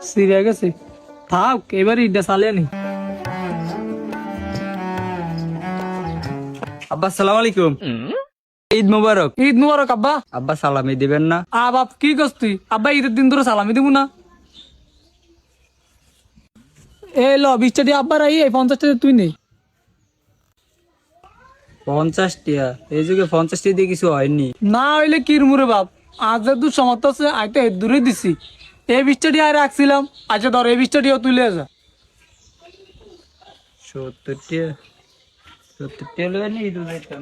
Syria গেছে, থাক এবার ঈদটা চালিয়ে নি। আব্বা সালাম আলাইকুম। ঈদ মোবারক। ঈদ মুবারক আব্বা। আব্বা সালামি দিবেন না? বাপ কি করছ তুই? আব্বা ঈদের দিন ধরে সালামি দিব না? এই ল 20 টাকা আব্বার, এই 50 টাকা তুই নেই। 50 টাকা? এই যুগে 50 টাকা দিয়ে কিছু হয়নি। না হইলে কি মুরে বাপ, আজ যে দূর সমর্থ আছে আইতে দূরে দিছি। এই 20 টাকা আর রাখছিলাম, আচ্ছা ধর এই 20 টাকা তুই লিয়ে যা। 70 টাকা? 70 টাকা লয়ে নি ঈদ যাইতাম।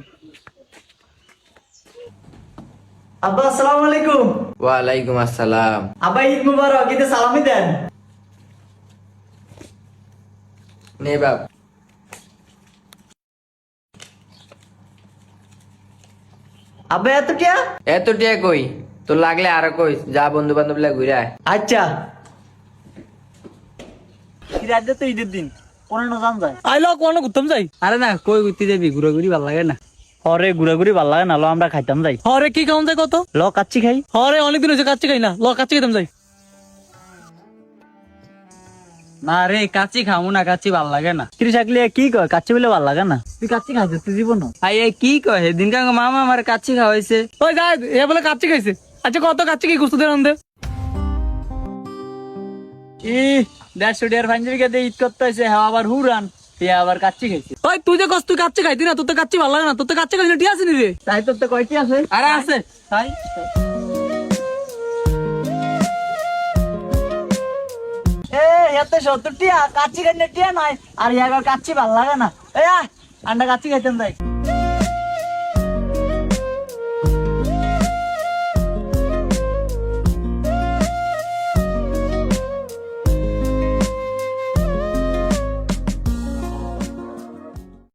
আব্বা আসসালামু আলাইকুম। ওয়ালাইকুম আসসালাম। আব্বা ঈদ মুবারক, ঈদে সালামি দেন। নে বাপ। আব্বা এত টিয়া? এত টিয়া কই, তোর লাগলে আরো কই, যা বন্ধু বান্ধব লা ঘুরে আয়। আচ্ছা। কি রাত তো ঈদের দিন, কোন নজান যায়? আইলো কোন ঘুরতাম যাই। আরে না, কই ঘুরতে যাবি? ঘুরাঘুরি ভালো লাগে না। হরে ঘুরাঘুরি ভাল লাগে না, লো আমরা খাইতাম যাই। হরে কি খাওয়ান যায় কত? ল কাচ্চি খাই। হরে অনেকদিন হয়েছে কাচ্চি খাই না, ল কাচ্চি খাইতাম যাই। না রে, কাচ্চি খামু না, কাচ্চি ভাল লাগে না। কি থাকলে কি কয়, কাচ্চি বলে ভাল লাগে না? তুই কাচ্চি খাইছিস তুই জীবন? আই এই কি কয়, সেদিন কাঙ্গ মামা আমার কাচ্চি খাওয়াইছে। ওই যাই এ বলে কাচ্চি খাইছে। আচ্ছা কত কাচ্চি কি গুস্ত দেন দে? 150 টাকার পাঞ্জাবি দিয়ে ঈদ করতে হয়েছে, হ্যাঁ আবার হুরান তুই আবার কাচ্চি খাইছিস। ওই তুই যে কস তুই কাচ্চি খাইতি না, তোর তো কাচ্চি ভালো লাগে না, তোর তো কাচ্চি খাইলে ঠিক আছে নি রে? তাই তোর তো কয়টি আছে? আরে আছে। তাই এতে 70 টিয়া কাচ্চি খাইলে টিয়া নাই, আর ইয়ার কাচ্চি ভাল লাগে না। আন্ডা কাচ্চি খাইতাম যাই।